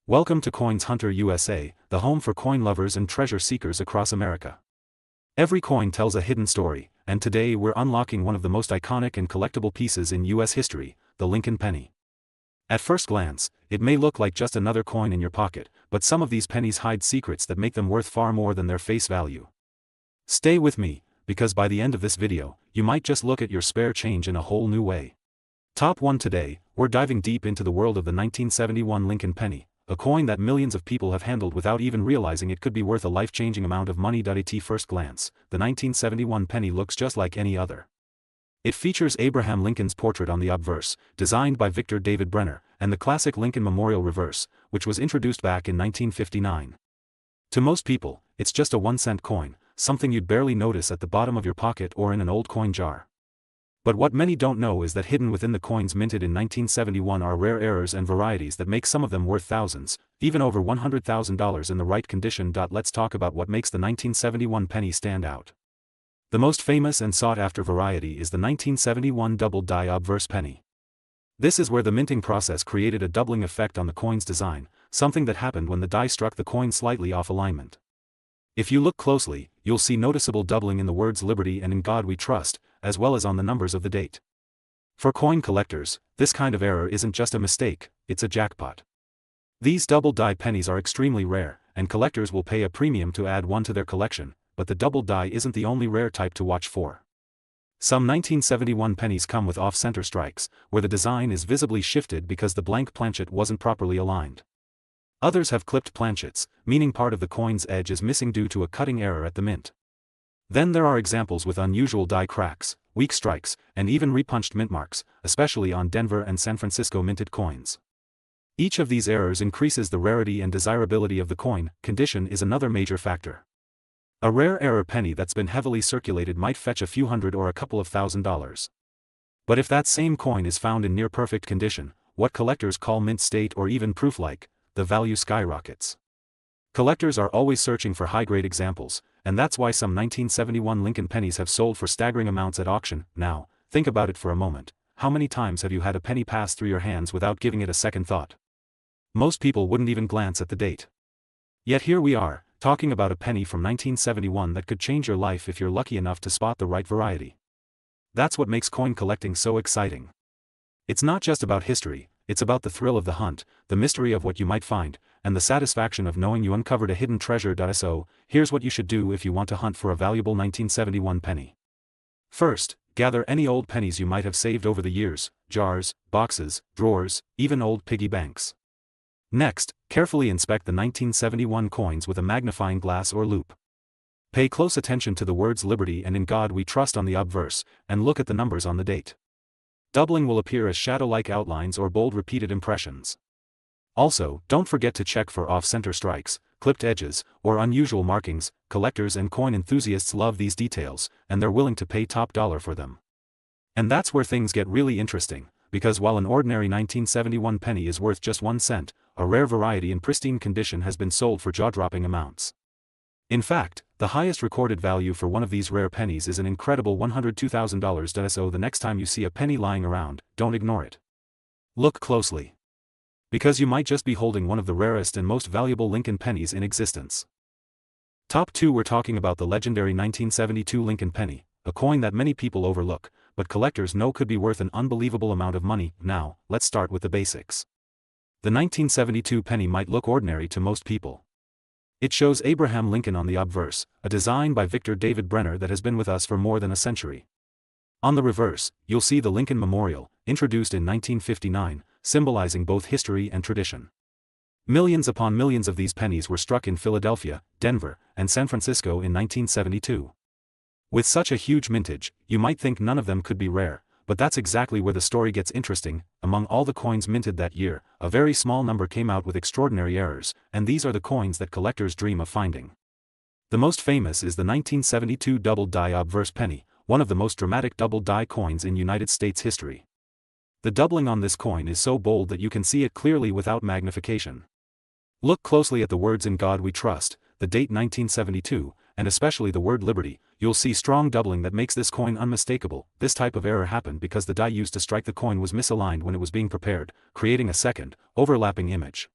Welcome to Coins Hunter USA, the home for coin lovers and treasure seekers across America. Every coin tells a hidden story, and today we're unlocking one of the most iconic and collectible pieces in U.S. history, the Lincoln penny. At first glance, it may look like just another coin in your pocket, but some of these pennies hide secrets that make them worth far more than their face value. Stay with me, because by the end of this video, you might just look at your spare change in a whole new way. Top 1 today, we're diving deep into the world of the 1971 Lincoln penny, a coin that millions of people have handled without even realizing it could be worth a life-changing amount of money. At first glance, the 1971 penny looks just like any other. It features Abraham Lincoln's portrait on the obverse, designed by Victor David Brenner, and the classic Lincoln Memorial reverse, which was introduced back in 1959. To most people, it's just a 1-cent coin, something you'd barely notice at the bottom of your pocket or in an old coin jar. But what many don't know is that hidden within the coins minted in 1971 are rare errors and varieties that make some of them worth thousands, even over $100,000 in the right condition. Let's talk about what makes the 1971 penny stand out. The most famous and sought-after variety is the 1971 double-die obverse penny. This is where the minting process created a doubling effect on the coin's design, something that happened when the die struck the coin slightly off alignment. If you look closely, you'll see noticeable doubling in the words "Liberty" and "In God We Trust," as well as on the numbers of the date. For coin collectors, this kind of error isn't just a mistake, it's a jackpot. These double-die pennies are extremely rare, and collectors will pay a premium to add one to their collection, but the double-die isn't the only rare type to watch for. Some 1971 pennies come with off-center strikes, where the design is visibly shifted because the blank planchet wasn't properly aligned. Others have clipped planchets, meaning part of the coin's edge is missing due to a cutting error at the mint. Then there are examples with unusual die cracks, weak strikes, and even repunched mint marks, especially on Denver and San Francisco minted coins. Each of these errors increases the rarity and desirability of the coin. Condition is another major factor. A rare error penny that's been heavily circulated might fetch a few hundred or a couple of $1,000s. But if that same coin is found in near-perfect condition, what collectors call mint state or even proof-like, the value skyrockets. Collectors are always searching for high-grade examples, and that's why some 1971 Lincoln pennies have sold for staggering amounts at auction. Now, think about it for a moment. How many times have you had a penny pass through your hands without giving it a second thought? Most people wouldn't even glance at the date. Yet here we are, talking about a penny from 1971 that could change your life if you're lucky enough to spot the right variety. That's what makes coin collecting so exciting. It's not just about history, it's about the thrill of the hunt, the mystery of what you might find, and the satisfaction of knowing you uncovered a hidden treasure. So, here's what you should do if you want to hunt for a valuable 1971 penny. First, gather any old pennies you might have saved over the years, jars, boxes, drawers, even old piggy banks. Next, carefully inspect the 1971 coins with a magnifying glass or loupe. Pay close attention to the words "Liberty" and "In God We Trust" on the obverse, and look at the numbers on the date. Doubling will appear as shadow-like outlines or bold repeated impressions. Also, don't forget to check for off-center strikes, clipped edges, or unusual markings. Collectors and coin enthusiasts love these details, and they're willing to pay top dollar for them. And that's where things get really interesting, because while an ordinary 1971 penny is worth just 1 cent, a rare variety in pristine condition has been sold for jaw-dropping amounts. In fact, the highest recorded value for one of these rare pennies is an incredible $102,000. So the next time you see a penny lying around, don't ignore it. Look closely. Because you might just be holding one of the rarest and most valuable Lincoln pennies in existence. Top 2, we're talking about the legendary 1972 Lincoln penny, a coin that many people overlook, but collectors know could be worth an unbelievable amount of money. Now, let's start with the basics. The 1972 penny might look ordinary to most people. It shows Abraham Lincoln on the obverse, a design by Victor David Brenner that has been with us for more than a century. On the reverse, you'll see the Lincoln Memorial, introduced in 1959, symbolizing both history and tradition. Millions upon millions of these pennies were struck in Philadelphia, Denver, and San Francisco in 1972. With such a huge mintage, you might think none of them could be rare, but that's exactly where the story gets interesting. Among all the coins minted that year, a very small number came out with extraordinary errors, and these are the coins that collectors dream of finding. The most famous is the 1972 double-die obverse penny, one of the most dramatic double-die coins in United States history. The doubling on this coin is so bold that you can see it clearly without magnification. Look closely at the words "In God We Trust," the date 1972, and especially the word "Liberty." You'll see strong doubling that makes this coin unmistakable. This type of error happened because the die used to strike the coin was misaligned when it was being prepared, creating a second, overlapping image.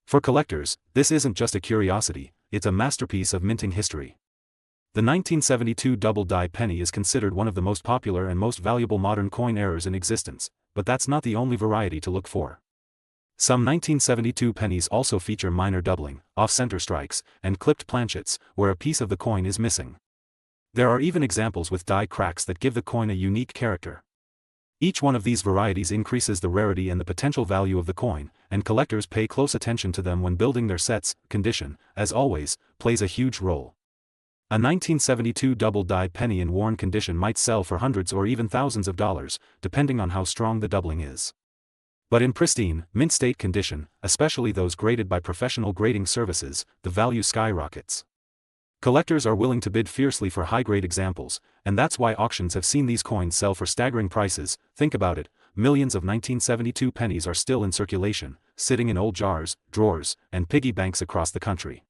For collectors, this isn't just a curiosity, it's a masterpiece of minting history. The 1972 double-die penny is considered one of the most popular and most valuable modern coin errors in existence, but that's not the only variety to look for. Some 1972 pennies also feature minor doubling, off-center strikes, and clipped planchets, where a piece of the coin is missing. There are even examples with die cracks that give the coin a unique character. Each one of these varieties increases the rarity and the potential value of the coin, and collectors pay close attention to them when building their sets. Condition, as always, plays a huge role. A 1972 double-die penny in worn condition might sell for hundreds or even thousands of dollars, depending on how strong the doubling is. But in pristine, mint-state condition, especially those graded by professional grading services, the value skyrockets. Collectors are willing to bid fiercely for high-grade examples, and that's why auctions have seen these coins sell for staggering prices. Think about it, millions of 1972 pennies are still in circulation, sitting in old jars, drawers, and piggy banks across the country.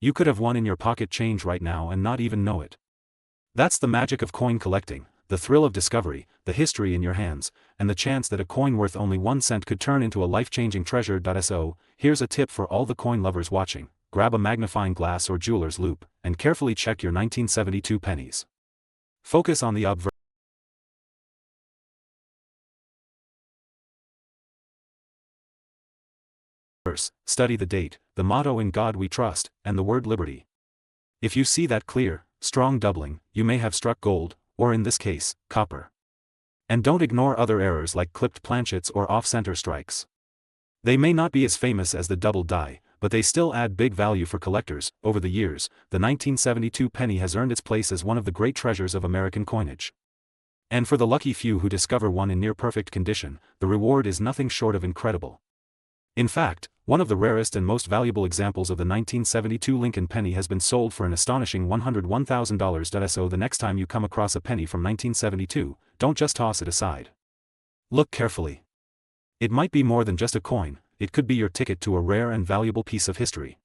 You could have one in your pocket change right now and not even know it. That's the magic of coin collecting, the thrill of discovery, the history in your hands, and the chance that a coin worth only 1 cent could turn into a life-changing treasure. So, here's a tip for all the coin lovers watching: grab a magnifying glass or jeweler's loupe, and carefully check your 1972 pennies. Focus on the obverse. Study the date, the motto "In God We Trust," and the word liberty. If you see that clear, strong doubling, you may have struck gold, or in this case, copper. And don't ignore other errors like clipped planchets or off-center strikes. They may not be as famous as the double die, but they still add big value for collectors. Over the years, the 1972 penny has earned its place as one of the great treasures of American coinage. And for the lucky few who discover one in near-perfect condition, the reward is nothing short of incredible. In fact, one of the rarest and most valuable examples of the 1972 Lincoln penny has been sold for an astonishing $101,000. So the next time you come across a penny from 1972, don't just toss it aside. Look carefully. It might be more than just a coin, it could be your ticket to a rare and valuable piece of history.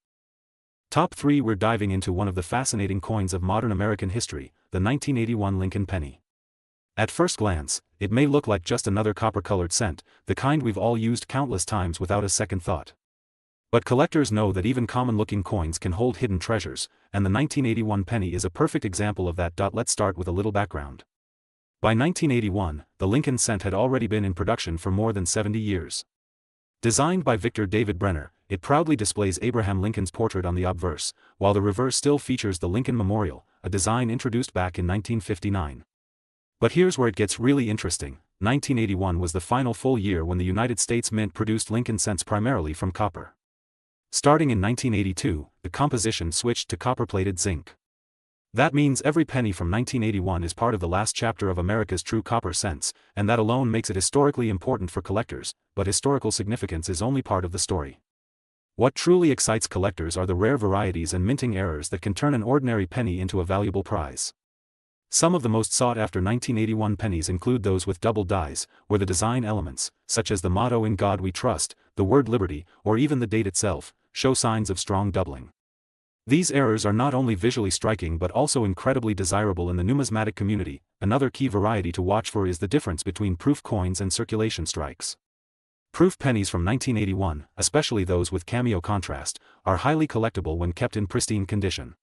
Top 3. We're diving into one of the fascinating coins of modern American history, the 1981 Lincoln penny. At first glance, it may look like just another copper-colored cent, the kind we've all used countless times without a second thought. But collectors know that even common-looking coins can hold hidden treasures, and the 1981 penny is a perfect example of that. Let's start with a little background. By 1981, the Lincoln cent had already been in production for more than 70 years. Designed by Victor David Brenner, it proudly displays Abraham Lincoln's portrait on the obverse, while the reverse still features the Lincoln Memorial, a design introduced back in 1959. But here's where it gets really interesting. 1981 was the final full year when the United States Mint produced Lincoln cents primarily from copper. Starting in 1982, the composition switched to copper-plated zinc. That means every penny from 1981 is part of the last chapter of America's true copper cents, and that alone makes it historically important for collectors, but historical significance is only part of the story. What truly excites collectors are the rare varieties and minting errors that can turn an ordinary penny into a valuable prize. Some of the most sought-after 1981 pennies include those with double dies, where the design elements, such as the motto "In God We Trust," the word liberty, or even the date itself, show signs of strong doubling. These errors are not only visually striking but also incredibly desirable in the numismatic community. Another key variety to watch for is the difference between proof coins and circulation strikes. Proof pennies from 1981, especially those with cameo contrast, are highly collectible when kept in pristine condition.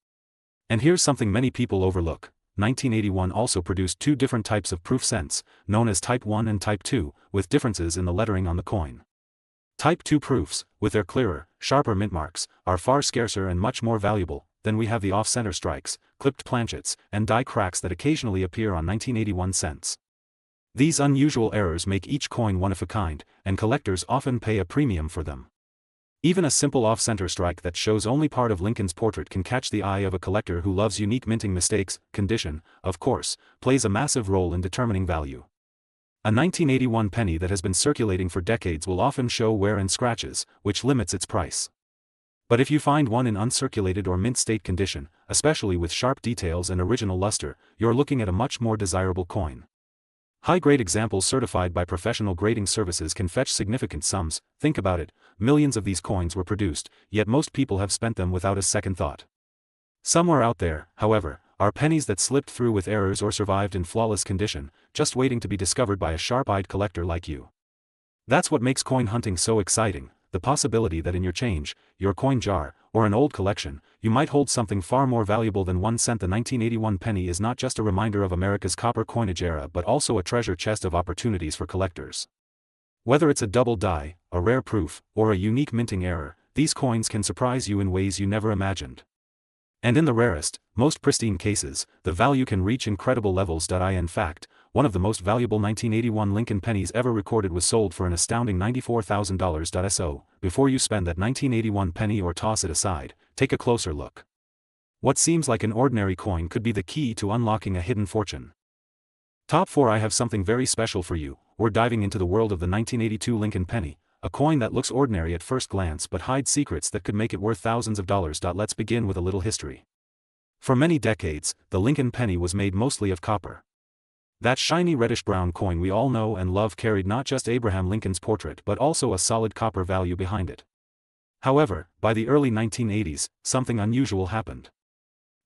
And here's something many people overlook. 1981 also produced two different types of proof cents, known as Type 1 and Type 2, with differences in the lettering on the coin. Type 2 proofs, with their clearer, sharper mint marks, are far scarcer and much more valuable. Then we have the off-center strikes, clipped planchets, and die cracks that occasionally appear on 1981 cents. These unusual errors make each coin one of a kind, and collectors often pay a premium for them. Even a simple off-center strike that shows only part of Lincoln's portrait can catch the eye of a collector who loves unique minting mistakes. Condition, of course, plays a massive role in determining value. A 1981 penny that has been circulating for decades will often show wear and scratches, which limits its price. But if you find one in uncirculated or mint state condition, especially with sharp details and original luster, you're looking at a much more desirable coin. High-grade examples certified by professional grading services can fetch significant sums. Think about it, millions of these coins were produced, yet most people have spent them without a second thought. Somewhere out there, however, are pennies that slipped through with errors or survived in flawless condition, just waiting to be discovered by a sharp-eyed collector like you. That's what makes coin hunting so exciting, the possibility that in your change, your coin jar, or an old collection, you might hold something far more valuable than 1 cent. The 1981 penny is not just a reminder of America's copper coinage era but also a treasure chest of opportunities for collectors. Whether it's a double die, a rare proof, or a unique minting error, these coins can surprise you in ways you never imagined. And in the rarest, most pristine cases, the value can reach incredible levels. In fact, one of the most valuable 1981 Lincoln pennies ever recorded was sold for an astounding $94,000. So, before you spend that 1981 penny or toss it aside, take a closer look. What seems like an ordinary coin could be the key to unlocking a hidden fortune. Top 4. I have something very special for you. We're diving into the world of the 1982 Lincoln penny, a coin that looks ordinary at first glance but hides secrets that could make it worth thousands of dollars. Let's begin with a little history. For many decades, the Lincoln penny was made mostly of copper. That shiny reddish-brown coin we all know and love carried not just Abraham Lincoln's portrait but also a solid copper value behind it. However, by the early 1980s, something unusual happened.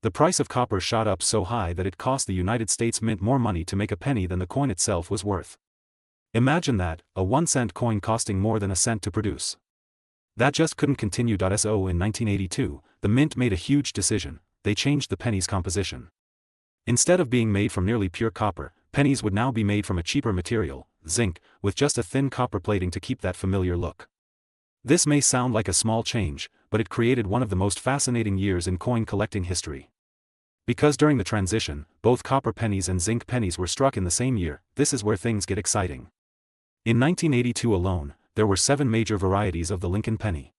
The price of copper shot up so high that it cost the United States Mint more money to make a penny than the coin itself was worth. Imagine that, a 1-cent coin costing more than a cent to produce. That just couldn't continue. So in 1982, the Mint made a huge decision. They changed the penny's composition. Instead of being made from nearly pure copper, pennies would now be made from a cheaper material, zinc, with just a thin copper plating to keep that familiar look. This may sound like a small change, but it created one of the most fascinating years in coin collecting history. Because during the transition, both copper pennies and zinc pennies were struck in the same year, this is where things get exciting. In 1982 alone, there were 7 major varieties of the Lincoln penny.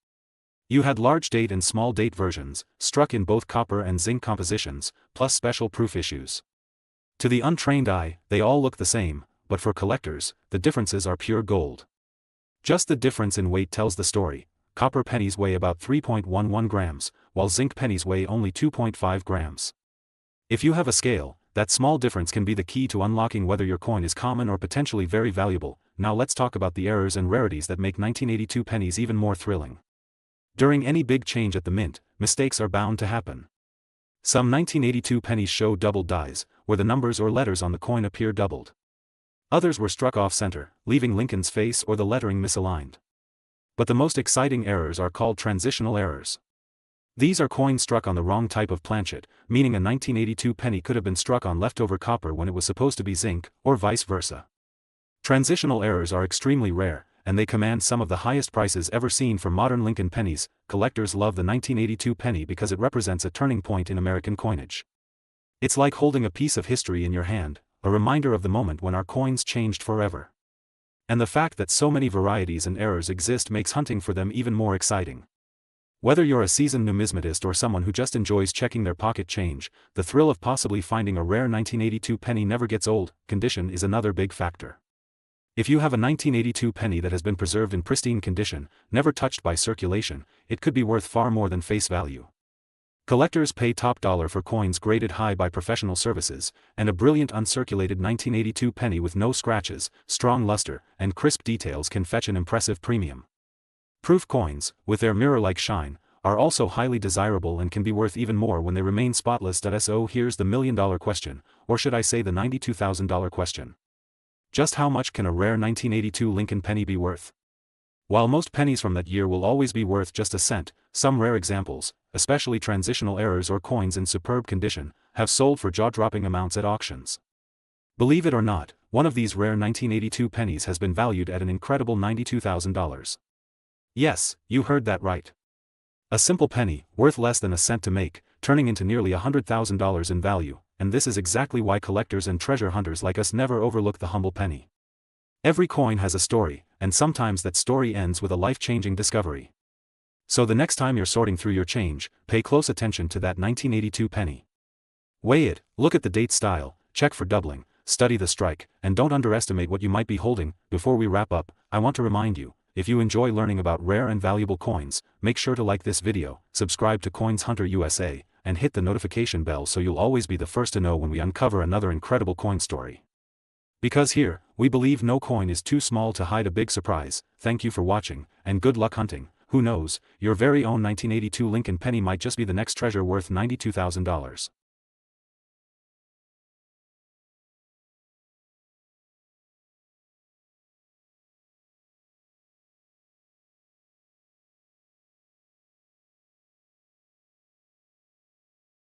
You had large date and small date versions, struck in both copper and zinc compositions, plus special proof issues. To the untrained eye, they all look the same, but for collectors, the differences are pure gold. Just the difference in weight tells the story. Copper pennies weigh about 3.11 grams, while zinc pennies weigh only 2.5 grams. If you have a scale, that small difference can be the key to unlocking whether your coin is common or potentially very valuable. Now let's talk about the errors and rarities that make 1982 pennies even more thrilling. During any big change at the Mint, mistakes are bound to happen. Some 1982 pennies show doubled dies, where the numbers or letters on the coin appear doubled. Others were struck off-center, leaving Lincoln's face or the lettering misaligned. But the most exciting errors are called transitional errors. These are coins struck on the wrong type of planchet, meaning a 1982 penny could have been struck on leftover copper when it was supposed to be zinc, or vice versa. Transitional errors are extremely rare, and they command some of the highest prices ever seen for modern Lincoln pennies. Collectors love the 1982 penny because it represents a turning point in American coinage. It's like holding a piece of history in your hand, a reminder of the moment when our coins changed forever. And the fact that so many varieties and errors exist makes hunting for them even more exciting. Whether you're a seasoned numismatist or someone who just enjoys checking their pocket change, the thrill of possibly finding a rare 1982 penny never gets old. Condition is another big factor. If you have a 1982 penny that has been preserved in pristine condition, never touched by circulation, it could be worth far more than face value. Collectors pay top dollar for coins graded high by professional services, and a brilliant uncirculated 1982 penny with no scratches, strong luster, and crisp details can fetch an impressive premium. Proof coins, with their mirror-like shine, are also highly desirable and can be worth even more when they remain spotless. So here's the million-dollar question, or should I say the $92,000 question. Just how much can a rare 1982 Lincoln penny be worth? While most pennies from that year will always be worth just a cent, some rare examples, especially transitional errors or coins in superb condition, have sold for jaw-dropping amounts at auctions. Believe it or not, one of these rare 1982 pennies has been valued at an incredible $92,000. Yes, you heard that right. A simple penny, worth less than a cent to make, turning into nearly $100,000 in value, and this is exactly why collectors and treasure hunters like us never overlook the humble penny. Every coin has a story, and sometimes that story ends with a life-changing discovery. So the next time you're sorting through your change, pay close attention to that 1982 penny. Weigh it, look at the date style, check for doubling, study the strike, and don't underestimate what you might be holding. Before we wrap up, I want to remind you, if you enjoy learning about rare and valuable coins, make sure to like this video, subscribe to Coins Hunter USA, and hit the notification bell so you'll always be the first to know when we uncover another incredible coin story. Because here, we believe no coin is too small to hide a big surprise. Thank you for watching, and good luck hunting. Who knows, your very own 1982 Lincoln penny might just be the next treasure worth $92,000.